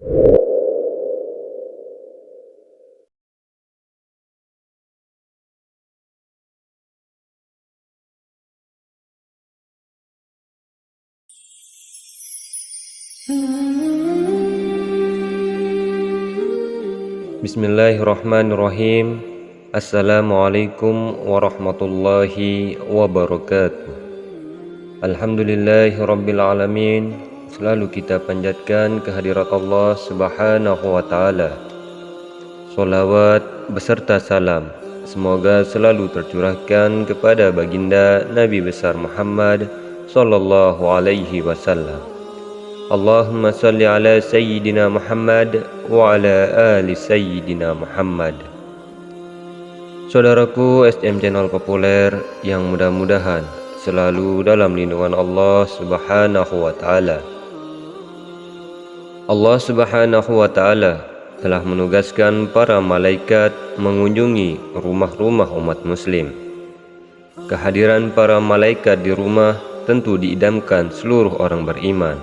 Bismillahirrahmanirrahim. Assalamualaikum warahmatullahi wabarakatuh. Alhamdulillahirrabbilalamin. Selalu kita panjatkan kehadirat Allah subhanahu wa ta'ala. Salawat beserta salam semoga selalu tercurahkan kepada baginda Nabi besar Muhammad sallallahu alaihi wasallam. Allahumma salli ala Sayyidina Muhammad wa ala ali Sayyidina Muhammad. Saudaraku STM Channel Populer yang mudah-mudahan selalu dalam lindungan Allah subhanahu wa ta'ala. Allah subhanahu wa ta'ala telah menugaskan para malaikat mengunjungi rumah-rumah umat muslim. Kehadiran para malaikat di rumah tentu diidamkan seluruh orang beriman.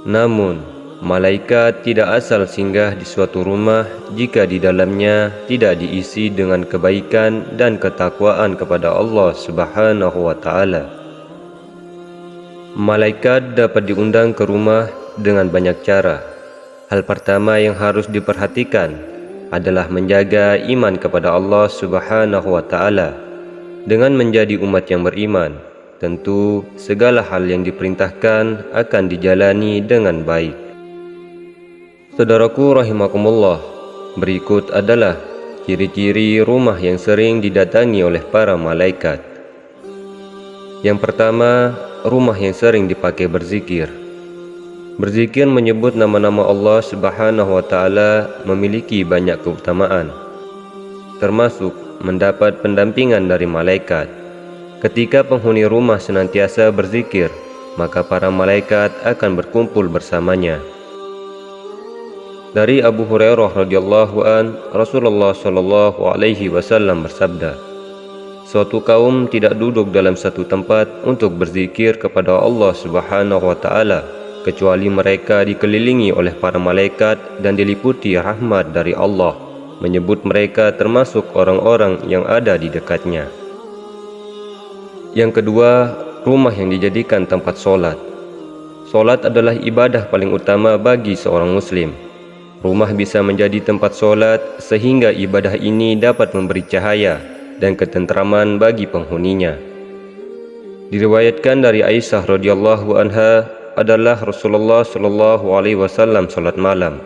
Namun, malaikat tidak asal singgah di suatu rumah jika di dalamnya tidak diisi dengan kebaikan dan ketakwaan kepada Allah subhanahu wa ta'ala. Malaikat dapat diundang ke rumah dengan banyak cara. Hal pertama yang harus diperhatikan adalah menjaga iman kepada Allah subhanahu wa ta'ala. Dengan menjadi umat yang beriman, tentu segala hal yang diperintahkan akan dijalani dengan baik. Saudaraku rahimakumullah, berikut adalah ciri-ciri rumah yang sering didatangi oleh para malaikat. Yang pertama, rumah yang sering dipakai berzikir. Berzikir menyebut nama-nama Allah subhanahu wa ta'ala memiliki banyak keutamaan, termasuk mendapat pendampingan dari malaikat. Ketika penghuni rumah senantiasa berzikir, maka para malaikat akan berkumpul bersamanya. Dari Abu Hurairah radhiyallahu an, Rasulullah shallallahu alaihi wasallam bersabda, suatu kaum tidak duduk dalam satu tempat untuk berzikir kepada Allah subhanahu wa ta'ala, kecuali mereka dikelilingi oleh para malaikat dan diliputi rahmat dari Allah, menyebut mereka termasuk orang-orang yang ada di dekatnya. Yang kedua, rumah yang dijadikan tempat sholat. Sholat adalah ibadah paling utama bagi seorang muslim. Rumah bisa menjadi tempat sholat sehingga ibadah ini dapat memberi cahaya dan ketentraman bagi penghuninya. Diriwayatkan dari Aisyah radhiyallahu anha adalah Rasulullah shallallahu alaihi wasallam sholat malam,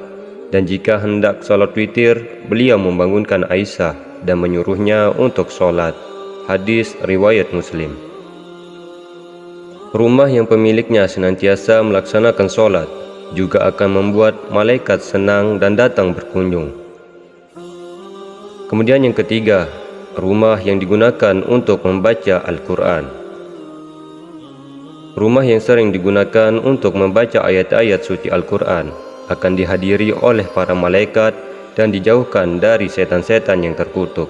dan jika hendak sholat witir, beliau membangunkan Aisyah dan menyuruhnya untuk sholat. Hadis riwayat Muslim. Rumah yang pemiliknya senantiasa melaksanakan sholat juga akan membuat malaikat senang dan datang berkunjung. Kemudian yang ketiga, rumah yang digunakan untuk membaca Al-Quran. Rumah yang sering digunakan untuk membaca ayat-ayat suci Al-Quran akan dihadiri oleh para malaikat dan dijauhkan dari setan-setan yang terkutuk.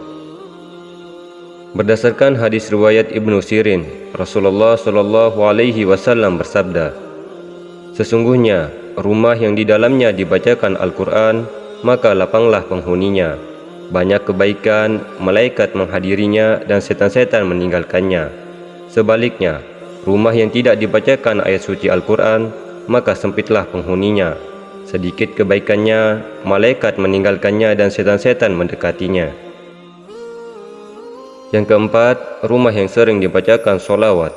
Berdasarkan hadis riwayat Ibnu Sirin, Rasulullah shallallahu alaihi wasallam bersabda, sesungguhnya rumah yang di dalamnya dibacakan Al-Quran, maka lapanglah penghuninya. Banyak kebaikan, malaikat menghadirinya dan setan-setan meninggalkannya. Sebaliknya, rumah yang tidak dibacakan ayat suci Al-Quran, maka sempitlah penghuninya. Sedikit kebaikannya, malaikat meninggalkannya dan setan-setan mendekatinya. Yang keempat, rumah yang sering dibacakan sholawat.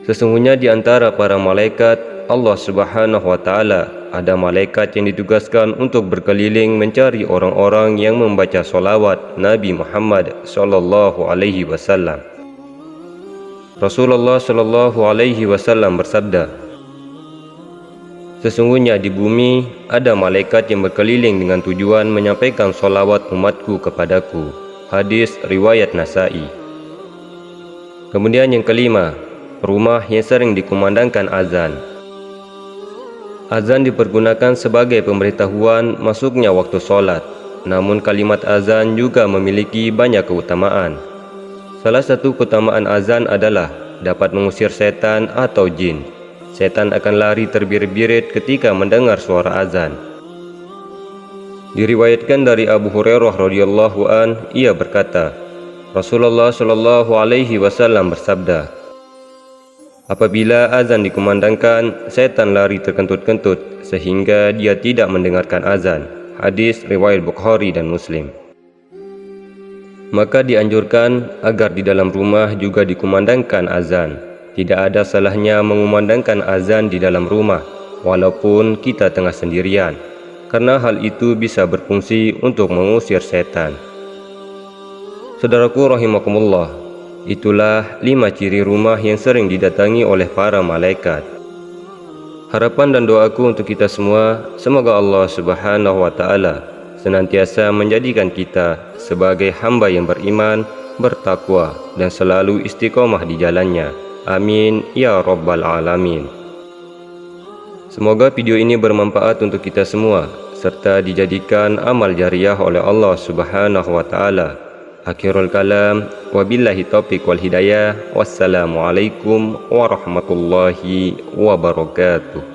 Sesungguhnya di antara para malaikat Allah subhanahu wa ta'ala ada malaikat yang ditugaskan untuk berkeliling mencari orang-orang yang membaca sholawat Nabi Muhammad sallallahu alaihi wasallam. Rasulullah sallallahu alaihi wasallam bersabda, sesungguhnya di bumi ada malaikat yang berkeliling dengan tujuan menyampaikan sholawat umatku kepadaku. Hadis riwayat Nasai. Kemudian yang kelima, rumah yang sering dikumandangkan azan. Azan dipergunakan sebagai pemberitahuan masuknya waktu sholat. Namun kalimat azan juga memiliki banyak keutamaan. Salah satu keutamaan azan adalah dapat mengusir setan atau jin. setan akan lari terbirit-birit ketika mendengar suara azan. Diriwayatkan dari Abu Hurairah radhiyallahu an, ia berkata, Rasulullah shallallahu alaihi wasallam bersabda, apabila azan dikumandangkan, setan lari terkentut-kentut sehingga dia tidak mendengarkan azan. Hadis riwayat Bukhari dan Muslim. Maka dianjurkan agar di dalam rumah juga dikumandangkan azan. Tidak ada salahnya mengumandangkan azan di dalam rumah, walaupun kita tengah sendirian, karena hal itu bisa berfungsi untuk mengusir setan. Saudaraku rahimakumullah, itulah 5 ciri rumah yang sering didatangi oleh para malaikat. Harapan dan doaku untuk kita semua, semoga Allah Subhanahu wa Ta'ala senantiasa menjadikan kita sebagai hamba yang beriman, bertakwa, dan selalu istiqomah di jalannya. Amin ya rabbal alamin. Semoga video ini bermanfaat untuk kita semua, serta dijadikan amal jariah oleh Allah Subhanahu wa Ta'ala. Akhirul kalam, wabillahi taufiq wal hidayah. Wassalamualaikum warahmatullahi wabarakatuh.